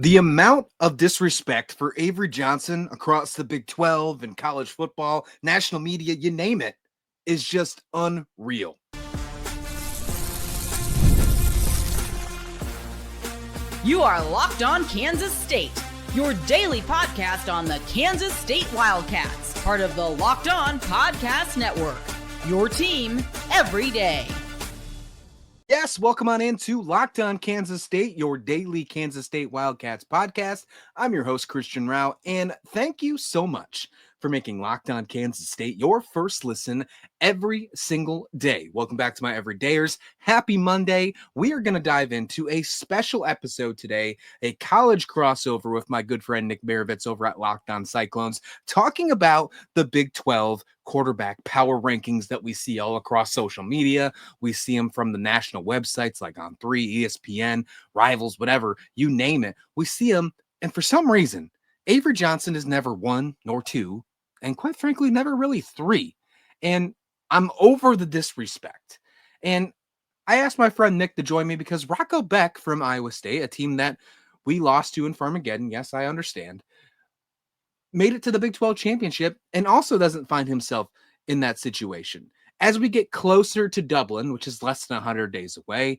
The amount of disrespect for Avery Johnson across the Big 12 and college football, national media, you name it, is just unreal. You are Locked On Kansas State, your daily podcast on the Kansas State Wildcats, part of the Locked On Podcast Network, your team every day. Yes, welcome on into Locked On Kansas State, your daily Kansas State Wildcats podcast. I'm your host, Christian Rauh, and thank you so much for making Locked On Kansas State your first listen every single day. Welcome back to my everydayers. Happy Monday. We are going to dive into a special episode today, a college crossover with my good friend Nick Marovets over at Locked On Cyclones, talking about the Big 12 quarterback power rankings that we see all across social media. We see them from the national websites like On3, ESPN, Rivals, whatever, you name it. We see them, and for some reason, Avery Johnson is never one nor two, and quite frankly, never really three. And I'm over the disrespect. And I asked my friend Nick to join me because Rocco Becht from Iowa State, a team that we lost to in Farmageddon, yes, I understand, made it to the Big 12 championship and also doesn't find himself in that situation. As we get closer to Dublin, which is less than 100 days away,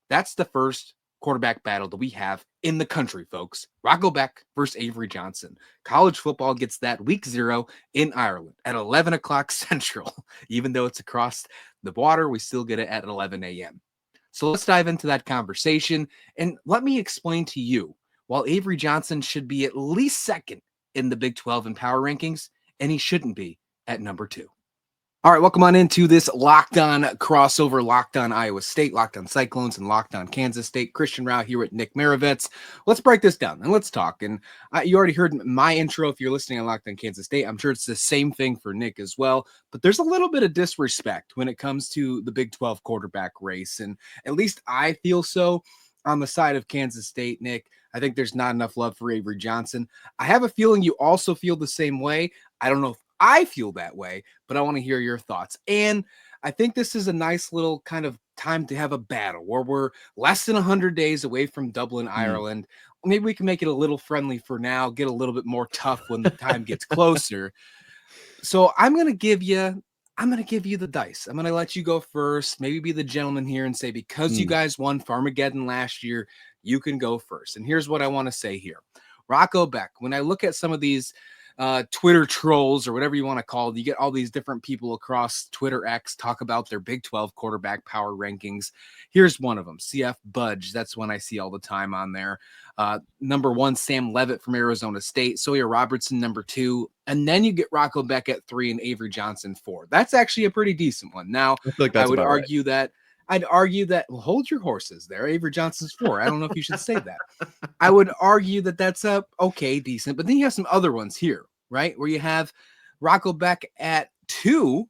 that's the first quarterback battle that we have in the country, folks. Rocco Becht versus Avery Johnson. College football gets that week 0 in Ireland at 11 o'clock Central. Even though it's across the water, we still get it at 11 a.m. So let's dive into that conversation. And let me explain to you, while Avery Johnson should be at least second in the Big 12 in power rankings, and he shouldn't be at number 2. All right, welcome on into this Locked On crossover, Locked On Iowa State, Locked On Cyclones, and Locked On Kansas State. Christian Rauh here with Nick Marovets. Let's break this down and let's talk. And you already heard my intro if you're listening on Locked On Kansas State. I'm sure it's the same thing for Nick as well. But there's a little bit of disrespect when it comes to the Big 12 quarterback race. And at least I feel so on the side of Kansas State, Nick. I think there's not enough love for Avery Johnson. I have a feeling you also feel the same way. I don't know if I feel that way, but I want to hear your thoughts. And I think this is a nice little kind of time to have a battle where we're less than 100 days away from Dublin, Ireland. Maybe we can make it a little friendly for now, get a little bit more tough when the time gets closer. So I'm going to give you the dice. I'm going to let you go first, maybe be the gentleman here and say, because you guys won Farmageddon last year, you can go first. And here's what I want to say here. Rocco Becht, when I look at some of these Twitter trolls or whatever you want to call it, you get all these different people across Twitter X talk about their Big 12 quarterback power rankings. Here's one of them, CF Budge. That's one I see all the time on there. Number 1, Sam Levitt from Arizona State, Sawyer Robertson, number 2. And then you get Rocco Becht at 3 and Avery Johnson 4. That's actually a pretty decent one. Now, I would argue that well, hold your horses there. Avery Johnson's 4. I don't know if you should say that. I would argue that that's okay, decent. But then you have some other ones here, right? Where you have Rocco Becht at 2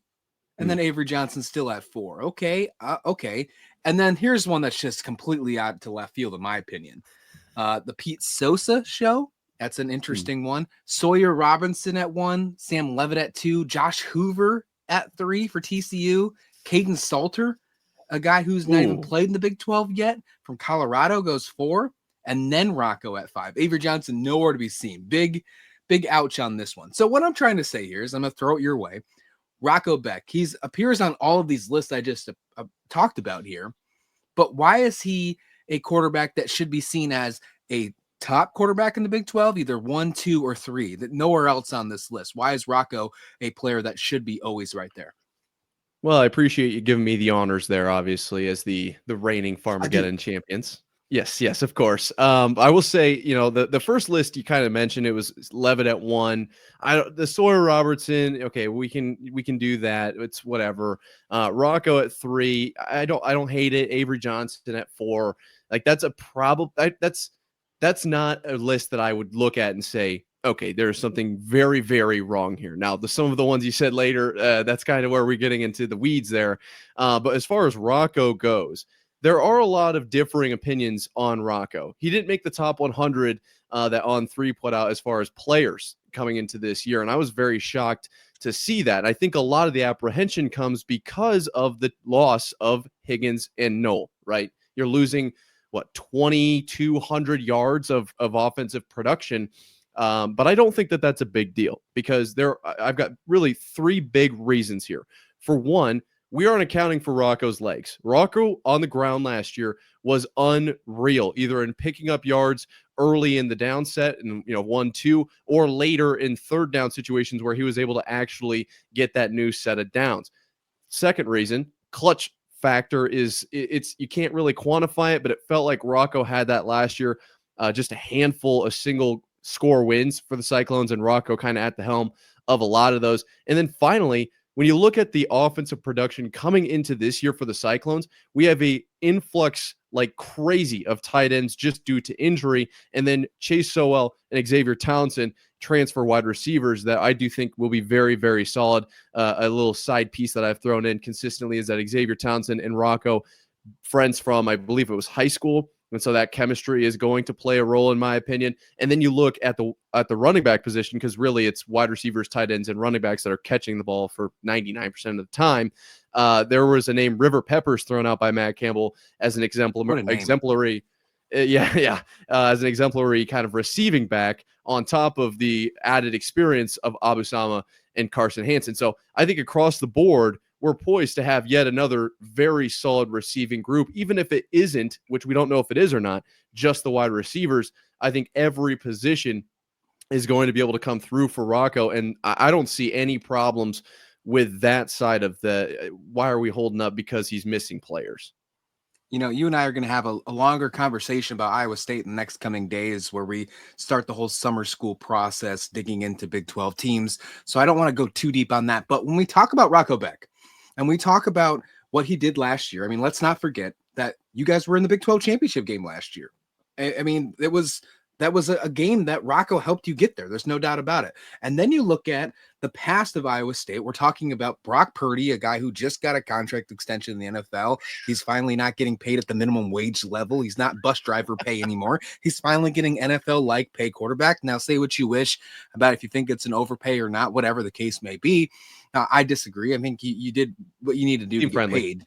and then Avery Johnson still at 4. Okay. And then here's one that's just completely out to left field, in my opinion. The Pete Sosa show. That's an interesting one. Sawyer Robinson at 1, Sam Levitt at 2, Josh Hoover at 3 for TCU, Caden Salter, a guy who's not even played in the Big 12 yet, from Colorado, goes 4, and then Rocco at 5. Avery Johnson, nowhere to be seen. Big ouch on this one. So what I'm trying to say here is I'm going to throw it your way. Rocco Becht, he appears on all of these lists I just talked about here, but why is he a quarterback that should be seen as a top quarterback in the Big 12, either 1, 2, or 3, that nowhere else on this list? Why is Rocco a player that should be always right there? Well, I appreciate you giving me the honors there, obviously, as the reigning Farmageddon champions. Yes, of course. I will say, the first list you kind of mentioned, it was Levitt at 1. The Sawyer Robertson, okay, we can do that. It's whatever. Rocco at 3. I don't hate it. Avery Johnson at 4. Like, that's a problem. That's not a list that I would look at and say, okay, there's something very, very wrong here. Now, some of the ones you said later, that's kind of where we're getting into the weeds there. But as far as Rocco goes, there are a lot of differing opinions on Rocco. He didn't make the top 100 that On3 put out as far as players coming into this year, and I was very shocked to see that. And I think a lot of the apprehension comes because of the loss of Higgins and Noel, right? You're losing 2,200 yards of offensive production. But I don't think that that's a big deal because I've got really three big reasons here. For one, we aren't accounting for Rocco's legs. Rocco on the ground last year was unreal, either in picking up yards early in the down set and 1-2, or later in third down situations where he was able to actually get that new set of downs. Second reason, clutch factor is you can't really quantify it, but it felt like Rocco had that last year. Just a handful of single score wins for the Cyclones, and Rocco kind of at the helm of a lot of those. And then finally, when you look at the offensive production coming into this year for the Cyclones, we have a influx like crazy of tight ends just due to injury. And then Chase Sowell and Xavier Townsend transfer wide receivers that I do think will be very, very solid. A little side piece that I've thrown in consistently is that Xavier Townsend and Rocco, friends from, I believe it was high school. And so that chemistry is going to play a role, in my opinion. And then you look at the running back position, because really it's wide receivers, tight ends, and running backs that are catching the ball for 99% of the time. There was a name, River Peppers, thrown out by Matt Campbell as an exemplary, as an exemplary kind of receiving back on top of the added experience of Abu Sama and Carson Hansen. So I think across the board, we're poised to have yet another very solid receiving group, even if it isn't, which we don't know if it is or not, just the wide receivers. I think every position is going to be able to come through for Rocco, and I don't see any problems with that side of why are we holding up because he's missing players. You and I are going to have a longer conversation about Iowa State in the next coming days, where we start the whole summer school process, digging into Big 12 teams. So I don't want to go too deep on that. But when we talk about Rocco Becht, and we talk about what he did last year, I mean, let's not forget that you guys were in the Big 12 championship game last year. I mean, that was a game that Rocco helped you get there. There's no doubt about it. And then you look at the past of Iowa State. We're talking about Brock Purdy, a guy who just got a contract extension in the NFL. He's finally not getting paid at the minimum wage level. He's not bus driver pay anymore. He's finally getting NFL-like pay quarterback. Now, say what you wish about if you think it's an overpay or not, whatever the case may be. I disagree. I think you did what you need to do to get paid.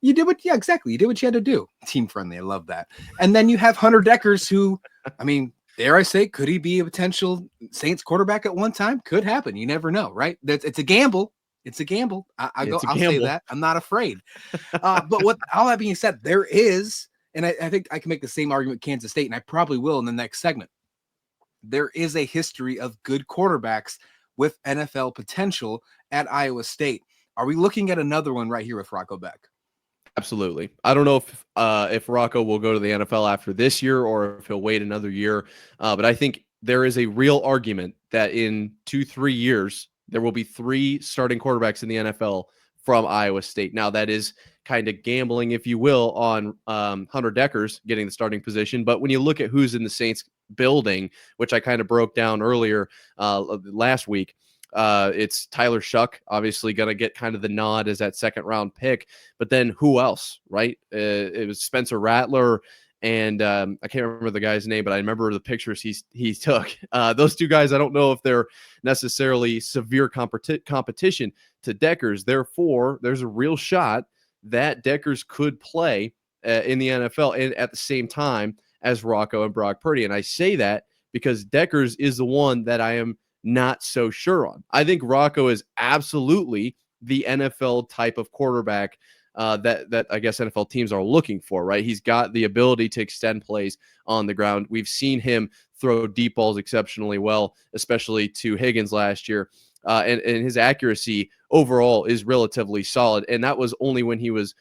You did exactly. You did what you had to do. Team friendly. I love that. And then you have Hunter Dekkers, who, I mean, dare I say, could he be a potential Saints quarterback at one time? Could happen. You never know, right? It's a gamble. It's a gamble. I'll say that. I'm not afraid. But all that being said, there is, and I think I can make the same argument with Kansas State, and I probably will in the next segment. There is a history of good quarterbacks with NFL potential at Iowa State. Are we looking at another one right here with Rocco Becht? Absolutely. I don't know if Rocco will go to the NFL after this year or if he'll wait another year. But I think there is a real argument that in 2-3 years, there will be 3 starting quarterbacks in the NFL from Iowa State. Now, that is kind of gambling, if you will, on Hunter Dekkers getting the starting position. But when you look at who's in the Saints building, which I kind of broke down earlier last week, it's Tyler Shuck, obviously going to get kind of the nod as that second round pick. But then who else, right? It was Spencer Rattler, and I can't remember the guy's name, but I remember the pictures he took. Those 2 guys, I don't know if they're necessarily severe competition to Dekkers. Therefore, there's a real shot that Dekkers could play in the NFL and at the same time as Rocco and Brock Purdy. And I say that because Dekkers is the one that I am not so sure on. I think Rocco is absolutely the NFL type of quarterback that I guess NFL teams are looking for, right? He's got the ability to extend plays on the ground. We've seen him throw deep balls exceptionally well, especially to Higgins last year. And his accuracy overall is relatively solid. And that was only when he was,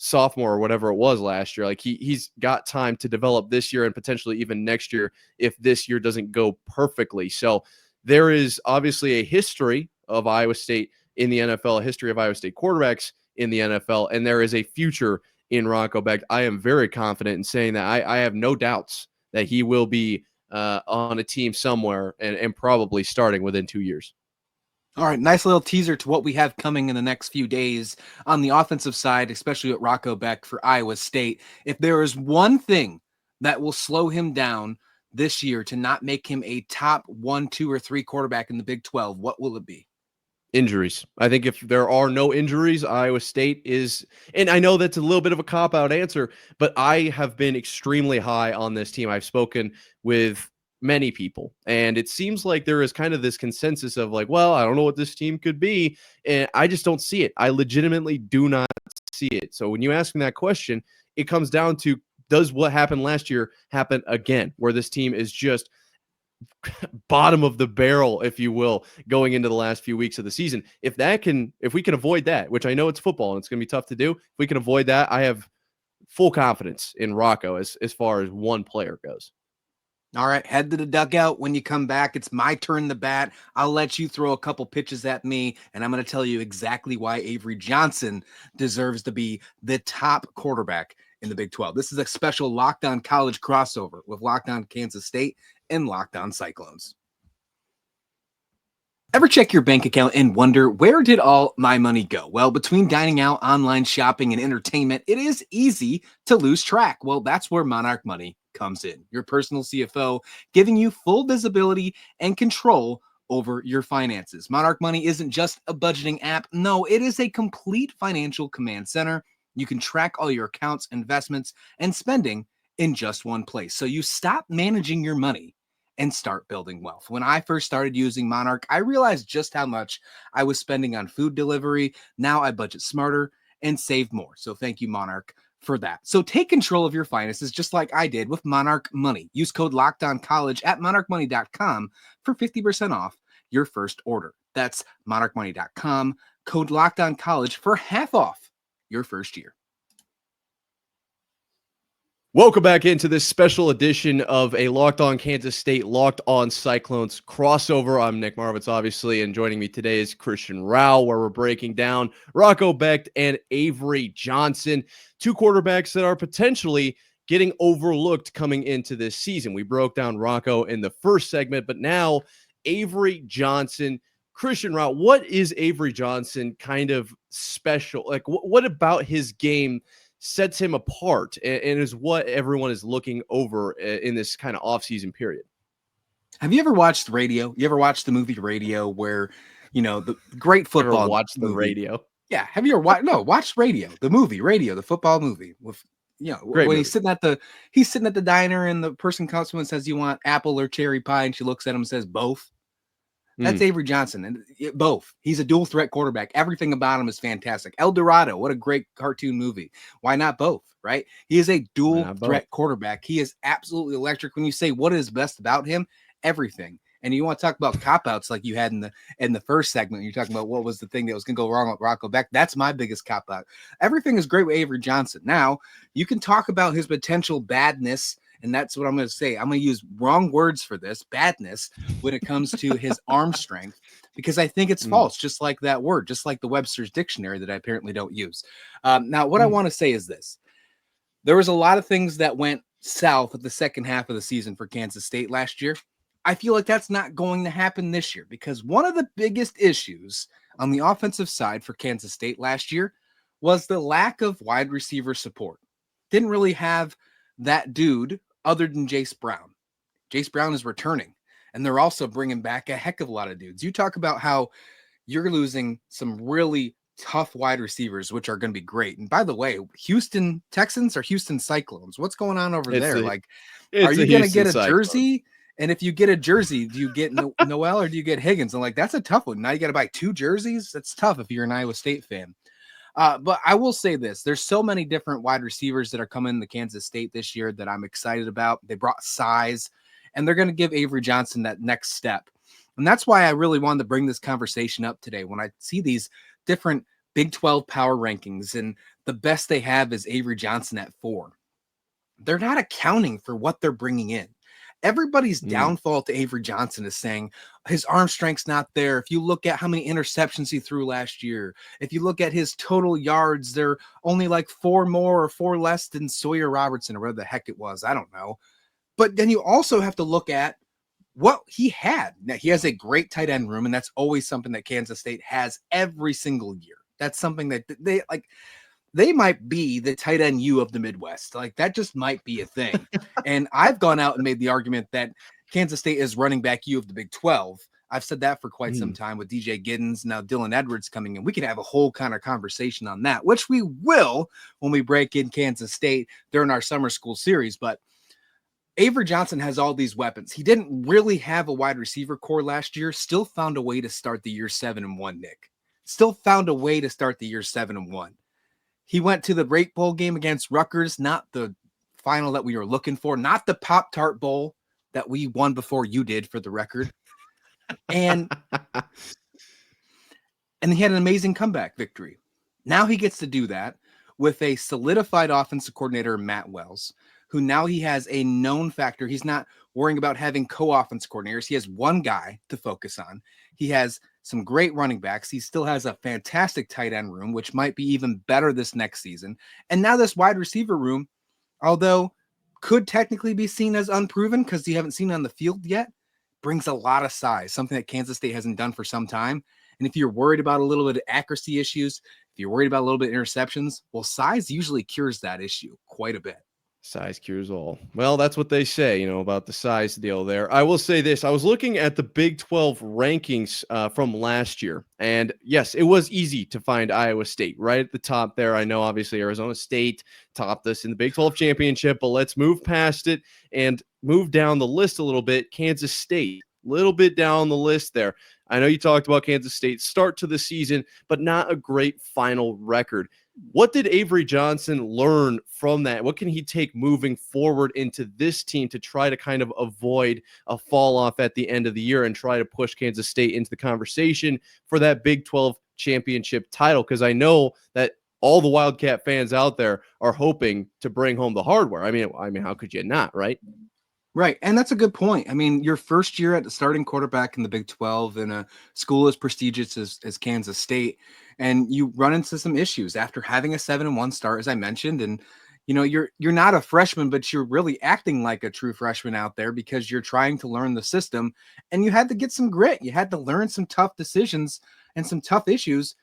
sophomore or whatever it was last year. Like he's got time to develop this year and potentially even next year if this year doesn't go perfectly. So there is obviously a history of Iowa State in the NFL, a history of Iowa State quarterbacks in the NFL, and there is a future in Rocco Becht. I am very confident in saying that I have no doubts that he will be on a team somewhere and probably starting within 2 years. All right, nice little teaser to what we have coming in the next few days on the offensive side, especially with Rocco Becht for Iowa State. If there is one thing that will slow him down this year to not make him a top 1, 2, or 3 quarterback in the Big 12, what will it be? Injuries. I think if there are no injuries, Iowa State is, and I know that's a little bit of a cop-out answer, but I have been extremely high on this team. I've spoken with many people, and it seems like there is kind of this consensus of like, well, I don't know what this team could be, and I just don't see it. I legitimately do not see it. So when you ask me that question, it comes down to, does what happened last year happen again, where this team is just bottom of the barrel, if you will, going into the last few weeks of the season? If we can avoid that, which I know it's football and it's going to be tough to do, if we can avoid that, I have full confidence in Rocco as far as one player goes. All right, head to the dugout. When you come back, it's my turn to bat. I'll let you throw a couple pitches at me, and I'm going to tell you exactly why Avery Johnson deserves to be the top quarterback in the Big 12. This is a special Locked On College crossover with Locked On Kansas State and Locked On Cyclones. Ever check your bank account and wonder, where did all my money go? Well, between dining out, online shopping, and entertainment, it is easy to lose track. Well, that's where Monarch Money comes in. Your personal CFO, giving you full visibility and control over your finances. Monarch Money isn't just a budgeting app. No, it is a complete financial command center. You can track all your accounts, investments, and spending in just one place. So you stop managing your money and start building wealth. When I first started using Monarch, I realized just how much I was spending on food delivery. Now I budget smarter and save more. So thank you, Monarch, for that. So take control of your finances just like I did with Monarch Money. Use code LOCKEDONCollege at monarchmoney.com for 50% off your first order. That's monarchmoney.com, code LOCKEDONCollege for half off your first year. Welcome back into this special edition of a Locked On Kansas State, Locked On Cyclones crossover. I'm Nick Marovets, obviously, and joining me today is Christian Rauh, where we're breaking down Rocco Becht and Avery Johnson, two quarterbacks that are potentially getting overlooked coming into this season. We broke down Rocco in the first segment, but now Avery Johnson. Christian Rauh, what is Avery Johnson kind of special? Like, what about his game sets him apart and is what everyone is looking over in this kind of off-season period? Have you ever watched Radio? You ever watched the movie Radio, where, you know, the great football Ever watched the movie? Radio? Yeah. Have you ever watched? No, watch Radio, the movie Radio, the football movie with, you know, Great when movie. he's sitting at the diner and the person comes to him and says, "You want apple or cherry pie?" And she looks at him and says, "Both." That's Avery Johnson, and both. He's a dual threat quarterback. Everything about him is fantastic. El Dorado, what a great cartoon movie. Why not both, right? He is a dual threat quarterback. He is absolutely electric. When you say what is best about him, everything. And you want to talk about cop-outs like you had in the first segment. You're talking about what was the thing that was going to go wrong with Rocco Becht. That's my biggest cop-out. Everything is great with Avery Johnson. Now, you can talk about his potential badness, and that's what I'm going to say. I'm going to use wrong words for this, badness, when it comes to his arm strength, because I think it's false, just like that word, just like the Webster's dictionary that I apparently don't use. Now, what I want to say is this. There was a lot of things that went south at the second half of the season for Kansas State last year. I feel like that's not going to happen this year, because one of the biggest issues on the offensive side for Kansas State last year was the lack of wide receiver support. Didn't really have that dude other than Jace Brown. Jace Brown is returning, and they're also bringing back a heck of a lot of dudes. You talk about how you're losing some really tough wide receivers, which are going to be great. And by the way, Houston Texans or Houston Cyclones, what's going on over there? Are you going to get a jersey? And if you get a jersey, do you get Noel or do you get Higgins? And like, that's a tough one. Now you got to buy two jerseys. That's tough if you're an Iowa State fan. But I will say this, there's so many different wide receivers that are coming to Kansas State this year that I'm excited about. They brought size, and they're going to give Avery Johnson that next step. And that's why I really wanted to bring this conversation up today. When I see these different Big 12 power rankings, and the best they have is Avery Johnson at 4. They're not accounting for what they're bringing in. Everybody's downfall to Avery Johnson is saying his arm strength's not there. If you look at how many interceptions he threw last year, if you look at his total yards, they're only like 4 more or 4 less than Sawyer Robertson or whatever the heck it was. I don't know. But then you also have to look at what he had. Now, he has a great tight end room, and that's always something that Kansas State has every single year. That's something that they like. They might be the tight end U of the Midwest. Like, that just might be a thing. And I've gone out and made the argument that Kansas State is running back U of the Big 12. I've said that for quite some time with DJ Giddens, now Dylan Edwards coming in. We could have a whole kind of conversation on that, which we will when we break in Kansas State during our summer school series. But Avery Johnson has all these weapons. He didn't really have a wide receiver core last year, still found a way to start the year 7-1, Nick. Still found a way to start the year 7-1. He went to the Rate Bowl game against Rutgers, not the final that we were looking for, not the Pop-Tart Bowl that we won before you did, for the record. And he had an amazing comeback victory. Now he gets to do that with a solidified offensive coordinator, Matt Wells, who now he has a known factor. He's not worrying about having co-offense coordinators. He has one guy to focus on. He has some great running backs. He still has a fantastic tight end room, which might be even better this next season. And now this wide receiver room, although could technically be seen as unproven because you haven't seen it on the field yet, brings a lot of size, something that Kansas State hasn't done for some time. And if you're worried about a little bit of accuracy issues, if you're worried about a little bit of interceptions, well, size usually cures that issue quite a bit. Size cures all. Well, that's what they say, about the size deal there. I will say this. I was looking at the Big 12 rankings from last year. And yes, it was easy to find Iowa State right at the top there. I know, obviously, Arizona State topped us in the Big 12 championship, but let's move past it and move down the list a little bit. Kansas State, a little bit down the list there. I know you talked about Kansas State's start to the season, but not a great final record. What did Avery Johnson learn from that? What can he take moving forward into this team to try to kind of avoid a fall off at the end of the year and try to push Kansas State into the conversation for that Big 12 championship title? Because I know that all the Wildcat fans out there are hoping to bring home the hardware. I mean, how could you not, right? Right. And that's a good point. I mean, your first year at the starting quarterback in the Big 12 in a school as prestigious as Kansas State, and you run into some issues after having a 7-1 start, as I mentioned. And, you're not a freshman, but you're really acting like a true freshman out there because you're trying to learn the system, and you had to get some grit. You had to learn some tough decisions and some tough issues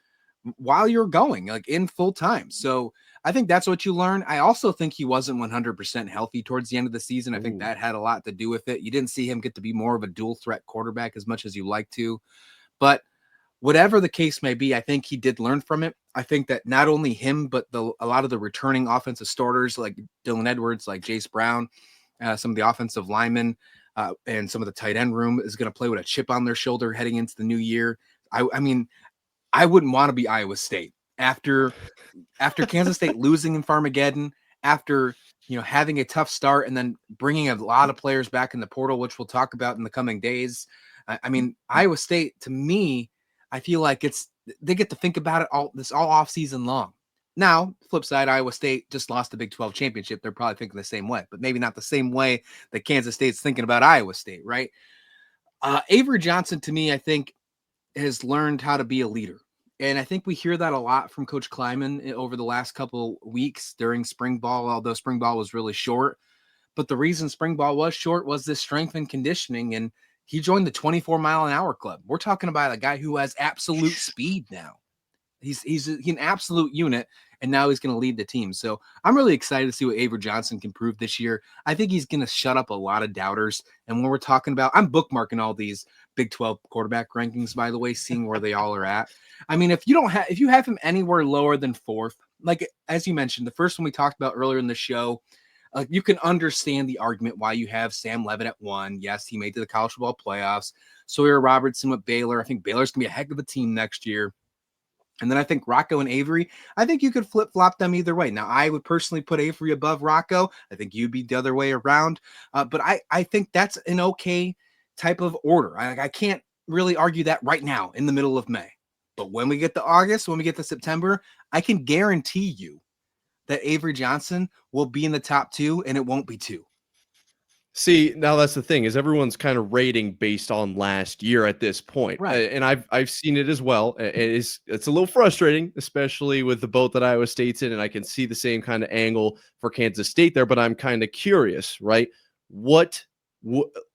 while you're going, like, in full time. So I think that's what you learn. I also think he wasn't 100% healthy towards the end of the season. I think that had a lot to do with it. You didn't see him get to be more of a dual threat quarterback as much as you like to. But whatever the case may be, I think he did learn from it. I think that not only him, but a lot of the returning offensive starters like Dylan Edwards, like Jace Brown, some of the offensive linemen, and some of the tight end room is going to play with a chip on their shoulder heading into the new year. I mean, I wouldn't want to be Iowa State after Kansas State losing in Farmageddon, after having a tough start and then bringing a lot of players back in the portal, which we'll talk about in the coming days. I mean, Iowa State, to me, I feel like they get to think about it all off season long. Now, flip side, Iowa State just lost the Big 12 championship. They're probably thinking the same way, but maybe not the same way that Kansas State's thinking about Iowa State, right? Avery Johnson, to me, I think has learned how to be a leader. And I think we hear that a lot from Coach Kleiman over the last couple weeks during spring ball, although spring ball was really short. But the reason spring ball was short was this strength and conditioning, and he joined the 24-mile-an-hour club. We're talking about a guy who has absolute speed now. He's an absolute unit, and now he's going to lead the team. So I'm really excited to see what Avery Johnson can prove this year. I think he's going to shut up a lot of doubters. And when we're talking about, I'm bookmarking all these Big 12 quarterback rankings, by the way, seeing where they all are at. I mean, if you have him anywhere lower than fourth, like as you mentioned, the first one we talked about earlier in the show, you can understand the argument why you have Sam Levitt at 1. Yes, he made it to the college football playoffs. Sawyer Robertson with Baylor. I think Baylor's going to be a heck of a team next year. And then I think Rocco and Avery, I think you could flip-flop them either way. Now, I would personally put Avery above Rocco. I think you'd be the other way around. But I think that's an okay type of order. I can't really argue that right now in the middle of May. But when we get to August, when we get to September, I can guarantee you that Avery Johnson will be in the top 2, and it won't be 2. See, now that's the thing, is everyone's kind of rating based on last year at this point. Right. And I've seen it as well. It's a little frustrating, especially with the boat that Iowa State's in, and I can see the same kind of angle for Kansas State there, but I'm kind of curious, right?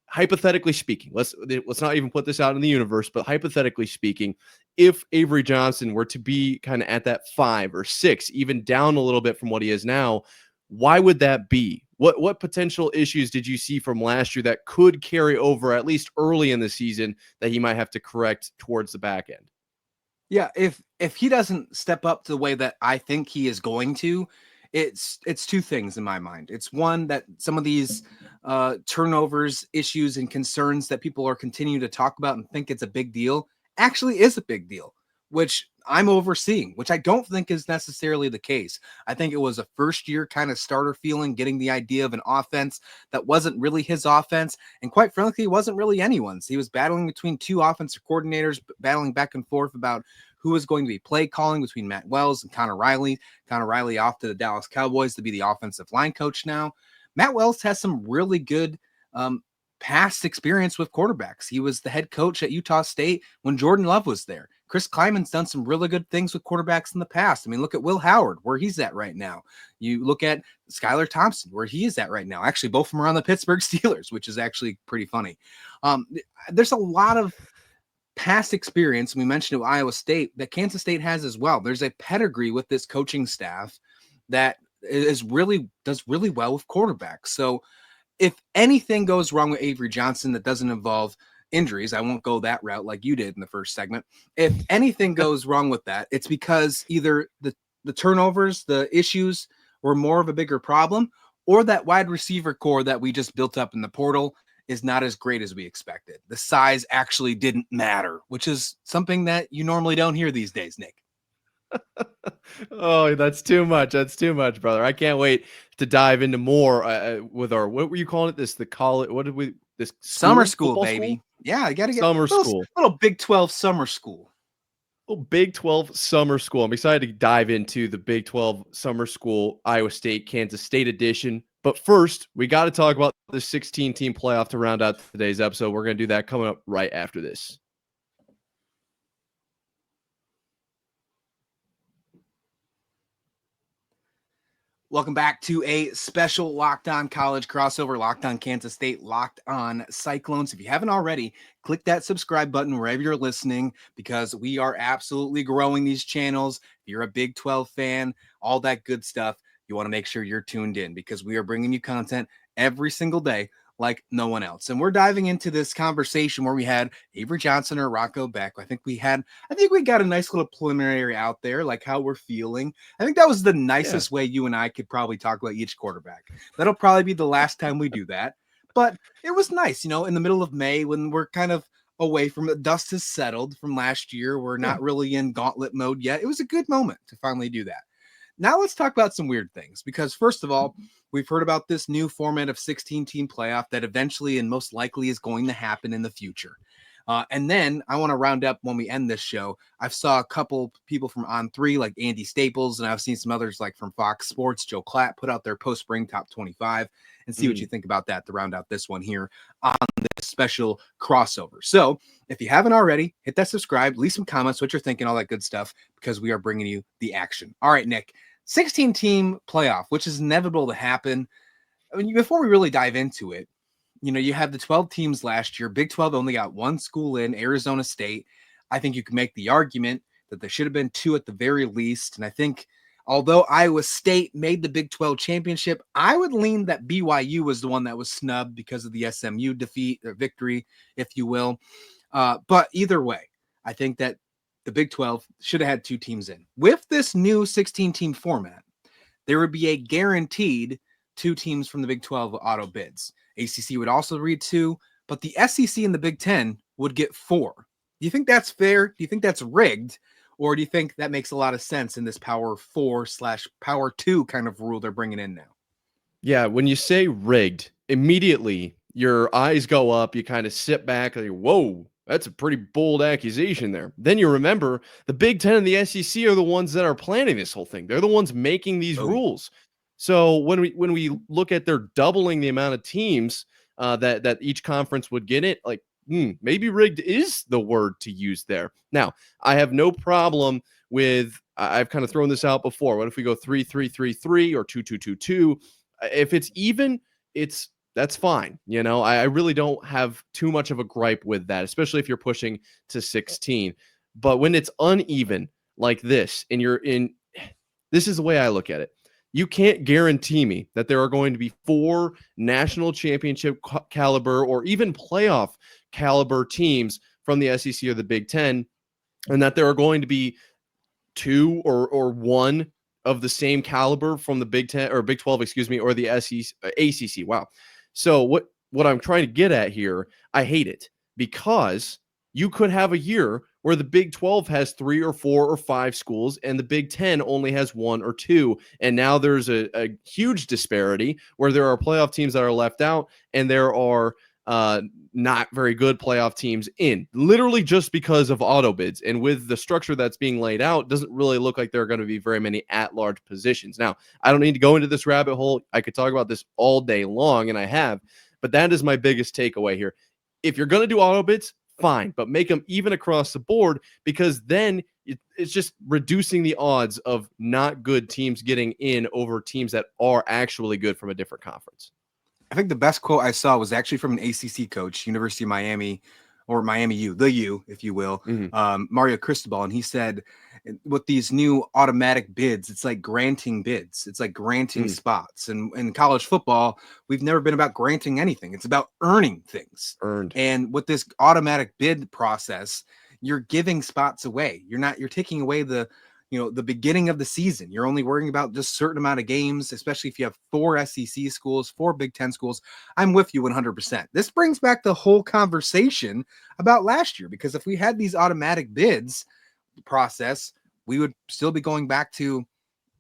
Hypothetically speaking, let's not even put this out in the universe, but hypothetically speaking, if Avery Johnson were to be kind of at that 5 or 6, even down a little bit from what he is now, why would that be? What potential issues did you see from last year that could carry over at least early in the season that he might have to correct towards the back end? Yeah, if he doesn't step up to the way that I think he is going to, it's two things in my mind. It's one, that some of these turnovers, issues, and concerns that people are continuing to talk about and think it's a big deal actually is a big deal, which I'm overseeing, which I don't think is necessarily the case. I think it was a first year kind of starter feeling, getting the idea of an offense that wasn't really his offense. And quite frankly, it wasn't really anyone's. He was battling between two offensive coordinators, battling back and forth about who was going to be play calling between Matt Wells and Connor Riley. Connor Riley off to the Dallas Cowboys to be the offensive line coach now. Matt Wells has some really good past experience with quarterbacks. He was the head coach at Utah State when Jordan Love was there. Chris Kleiman's done some really good things with quarterbacks in the past. I mean, look at Will Howard, where he's at right now. You look at Skylar Thompson, where he is at right now. Actually, both of them are on the Pittsburgh Steelers, which is actually pretty funny. There's a lot of past experience, we mentioned, at Iowa State, that Kansas State has as well. There's a pedigree with this coaching staff that does really well with quarterbacks. So if anything goes wrong with Avery Johnson that doesn't involve injuries, I won't go that route like you did in the first segment. If anything goes wrong with that, it's because either the turnovers, the issues were more of a bigger problem, or that wide receiver core that we just built up in the portal is not as great as we expected. The size actually didn't matter, which is something that you normally don't hear these days, Nick. Oh, that's too much. That's too much, brother. I can't wait to dive into more with our, what were you calling it? The college, what did we, this summer school, baby. School? Yeah, I got to get summer school. Little Big 12 summer school. Little Big 12 summer school. I'm excited to dive into the Big 12 summer school, Iowa State, Kansas State edition. But first, we got to talk about the 16-team playoff to round out today's episode. We're going to do that coming up right after this. Welcome back to a special Locked On College crossover, Locked On Kansas State, Locked On Cyclones. If you haven't already, click that subscribe button wherever you're listening, because we are absolutely growing these channels. If you're a Big 12 fan, all that good stuff, you want to make sure you're tuned in, because we are bringing you content every single day like no one else. And we're diving into this conversation where we had Avery Johnson or Rocco Becht. I think we got a nice little preliminary out there, like how we're feeling. I think that was the nicest way you and I could probably talk about each quarterback. That'll probably be the last time we do that. But it was nice, in the middle of May, when we're kind of away from it, dust has settled from last year. We're not really in gauntlet mode yet. It was a good moment to finally do that. Now let's talk about some weird things, because first of all, we've heard about this new format of 16-team playoff that eventually and most likely is going to happen in the future. And then I want to round up when we end this show. I've saw a couple people from On3, like Andy Staples, and I've seen some others like from Fox Sports, Joe Klatt, put out their post-spring top 25, and see what you think about that to round out this one here on this special crossover. So if you haven't already, hit that subscribe, leave some comments, what you're thinking, all that good stuff, because we are bringing you the action. All right, Nick. 16-team playoff, which is inevitable to happen. I mean, before we really dive into it, you have the 12 teams last year. Big 12 only got one school in, Arizona State. I think you can make the argument that there should have been two at the very least. And I think although Iowa State made the Big 12 championship, I would lean that BYU was the one that was snubbed because of the SMU defeat or victory, if you will. But either way, I think that the Big 12 should have had two teams in. With this new 16-team format, there would be a guaranteed two teams from the Big 12 auto bids. ACC would also read two, but the SEC and the Big 10 would get four. Do you think that's fair? Do you think that's rigged? Or do you think that makes a lot of sense in this Power 4/Power 2 kind of rule they're bringing in now? Yeah, when you say rigged, immediately your eyes go up, you kind of sit back, like, whoa, that's a pretty bold accusation there. Then you remember the Big 10 and the SEC are the ones that are planning this whole thing. They're the ones making these rules. So when we look at they're doubling the amount of teams that each conference would get it, like maybe rigged is the word to use there. Now, I have no problem with, I've kind of thrown this out before. What if we go 3-3-3-3 or 2-2-2-2? If it's even, that's fine. I really don't have too much of a gripe with that, especially if you're pushing to 16. But when it's uneven like this, and this is the way I look at it. you can't guarantee me that there are going to be 4 national championship caliber or even playoff caliber teams from the SEC or the Big Ten, and that there are going to be 2 or 1 of the same caliber from the Big 10 or Big 12, or the ACC. Wow. So what I'm trying to get at here, I hate it, because you could have a year where the Big 12 has 3 or 4 or 5 schools and the Big 10 only has 1 or 2. And now there's a huge disparity where there are playoff teams that are left out and there are not very good playoff teams in, literally just because of auto bids. And with the structure that's being laid out, doesn't really look like there are going to be very many at-large positions. Now, I don't need to go into this rabbit hole. I could talk about this all day long, and I have, but that is my biggest takeaway here. If you're going to do auto bids, fine, but make them even across the board, because then it's just reducing the odds of not good teams getting in over teams that are actually good from a different conference. I think the best quote I saw was actually from an ACC coach, University of Miami, or Miami U, the U, if you will, Mario Cristobal. And he said, with these new automatic bids, it's like granting bids. It's like granting spots. And in college football, we've never been about granting anything. It's about earning things. Earned. And with this automatic bid process, you're giving spots away. You're taking away the beginning of the season. You're only worrying about just a certain amount of games, especially if you have 4 SEC schools, 4 Big Ten schools. I'm with you 100%. This brings back the whole conversation about last year, because if we had these automatic bids process, we would still be going back to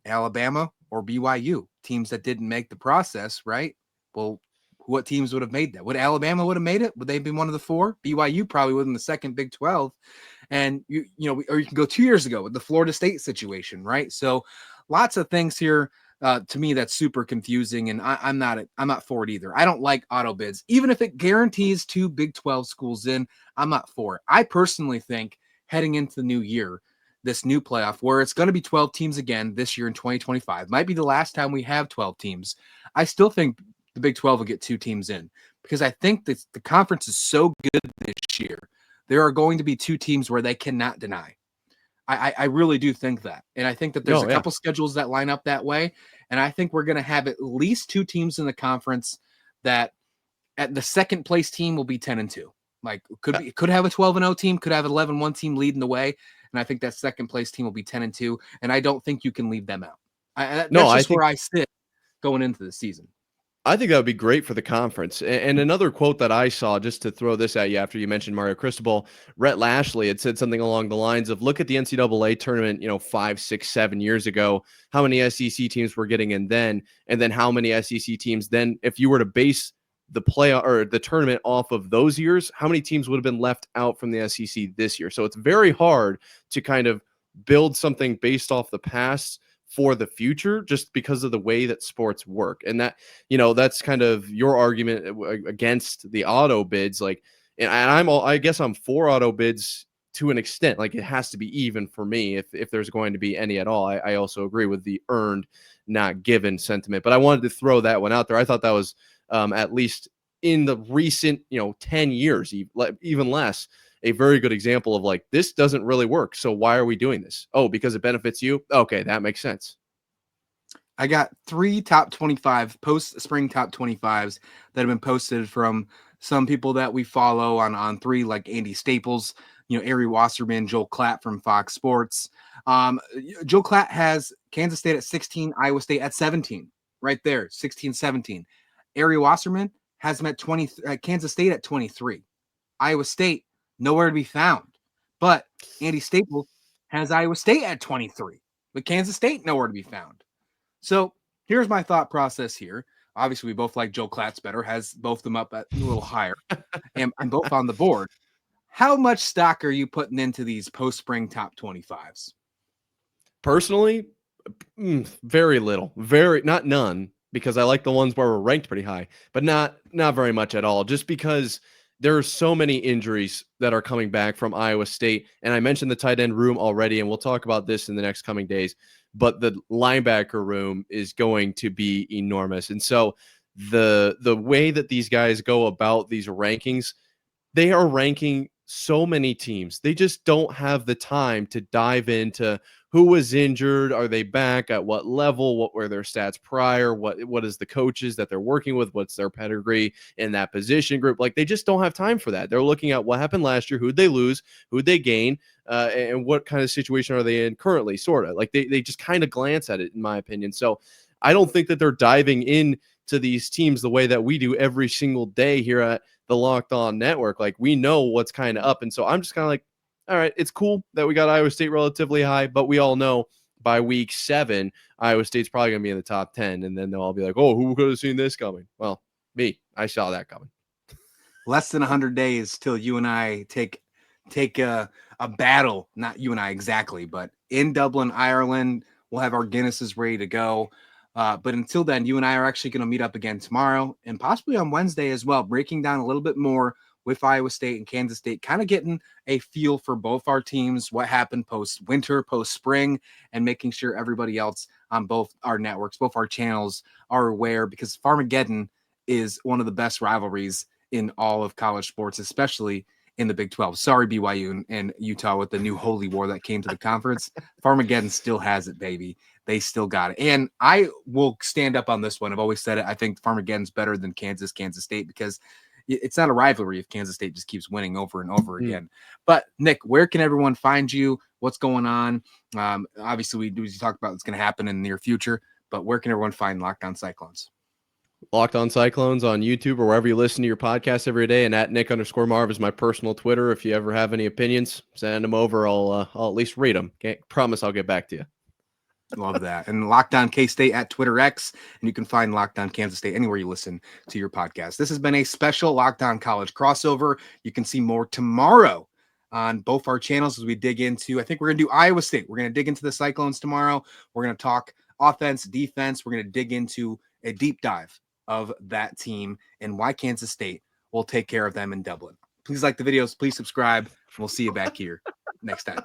Alabama or BYU, teams that didn't make the process, right? Well, what teams would have made that? Would Alabama would have made it? Would they have been one of the 4? BYU probably would in the second Big 12. And or you can go 2 years ago with the Florida State situation, right? So lots of things here to me that's super confusing, and I'm not for it either. I don't like auto bids, even if it guarantees 2 Big 12 schools in. I'm not for it. I personally think heading into the new year, this new playoff where it's going to be 12 teams again this year in 2025 might be the last time we have 12 teams. I still think the Big 12 will get 2 teams in, because I think that the conference is so good this year. There are going to be 2 teams where they cannot deny. I really do think that. And I think that there's a couple schedules that line up that way. And I think we're going to have at least 2 teams in the conference that at the second place team will be 10-2. Like could have a 12-0 team, could have an 11-1 team leading the way. And I think that second place team will be 10-2. And I don't think you can leave them out. That's just where I sit going into the season. I think that would be great for the conference. And another quote that I saw, just to throw this at you after you mentioned Mario Cristobal, Rhett Lashley had said something along the lines of, look at the NCAA tournament, 5, 6, 7 years ago, how many SEC teams were getting in then, and then how many SEC teams then, if you were to base the playoff or the tournament off of those years, how many teams would have been left out from the SEC this year? So it's very hard to kind of build something based off the past for the future, just because of the way that sports work. And that, that's kind of your argument against the auto bids. Like, and I guess I'm for auto bids to an extent. Like, it has to be even for me if there's going to be any at all. I also agree with the earned, not given sentiment, but I wanted to throw that one out there. I thought that was at least in the recent, 10 years, even less, a very good example of like, this doesn't really work. So why are we doing this? Oh, because it benefits you. Okay. That makes sense. I got 3 top 25 post-spring top 25s that have been posted from some people that we follow on 3, like Andy Staples, Avery Wasserman, Joel Klatt from Fox Sports. Joel Klatt has Kansas State at 16, Iowa State at 17, right there, 16-17. Avery Wasserman has them at Kansas State at 23. Iowa State, nowhere to be found. But Andy Staples has Iowa State at 23, but Kansas State, nowhere to be found. So here's my thought process here. Obviously, we both like Joel Klatt's better, has both of them up at a little higher, and both on the board. How much stock are you putting into these post-spring top 25s? Personally, very little. Not none, because I like the ones where we're ranked pretty high, but not very much at all, just because there are so many injuries that are coming back from Iowa State. And I mentioned the tight end room already, and we'll talk about this in the next coming days, but the linebacker room is going to be enormous. And so the way that these guys go about these rankings, they are ranking so many teams, they just don't have the time to dive into who was injured, are they back, at what level, what were their stats prior, what is the coaches that they're working with, what's their pedigree in that position group. Like, they just don't have time for that. They're looking at what happened last year, who'd they lose, who'd they gain, and what kind of situation are they in currently, sort of. Like, they just kind of glance at it, in my opinion. So I don't think that they're diving in to these teams the way that we do every single day here at the Locked On Network. Like, we know what's kind of up. And so I'm just kind of like, all right, it's cool that we got Iowa State relatively high, but we all know by week 7, Iowa State's probably going to be in the top 10. And then they'll all be like, oh, who could have seen this coming? Well, me, I saw that coming. Less than 100 days till you and I take a battle, not you and I exactly, but in Dublin, Ireland. We'll have our Guinnesses ready to go. But until then, you and I are actually going to meet up again tomorrow and possibly on Wednesday as well, breaking down a little bit more with Iowa State and Kansas State, kind of getting a feel for both our teams, what happened post-winter, post-spring, and making sure everybody else on both our networks, both our channels are aware, because Farmageddon is one of the best rivalries in all of college sports, especially in the Big 12. Sorry, BYU and Utah with the new holy war that came to the conference. Farmageddon still has it, baby. They still got it. And I will stand up on this one. I've always said it. I think Farmageddon's better than Kansas State, because it's not a rivalry if Kansas State just keeps winning over and over again. But Nick, where can everyone find you? What's going on? Obviously, we talked about what's going to happen in the near future, but where can everyone find Locked On Cyclones? Locked On Cyclones on YouTube or wherever you listen to your podcast every day, and at Nick_Marv is my personal Twitter. If you ever have any opinions, send them over. I'll at least read them. Can't promise I'll get back to you. Love that. And Locked On K-State at Twitter X, and you can find Locked On Kansas State anywhere you listen to your podcast. This has been a special Locked On College crossover. You can see more tomorrow on both our channels as we dig into, I think we're going to do Iowa State. We're going to dig into the Cyclones tomorrow. We're going to talk offense, defense. We're going to dig into a deep dive of that team and why Kansas State will take care of them in Dublin. Please like the videos. Please subscribe. We'll see you back here next time.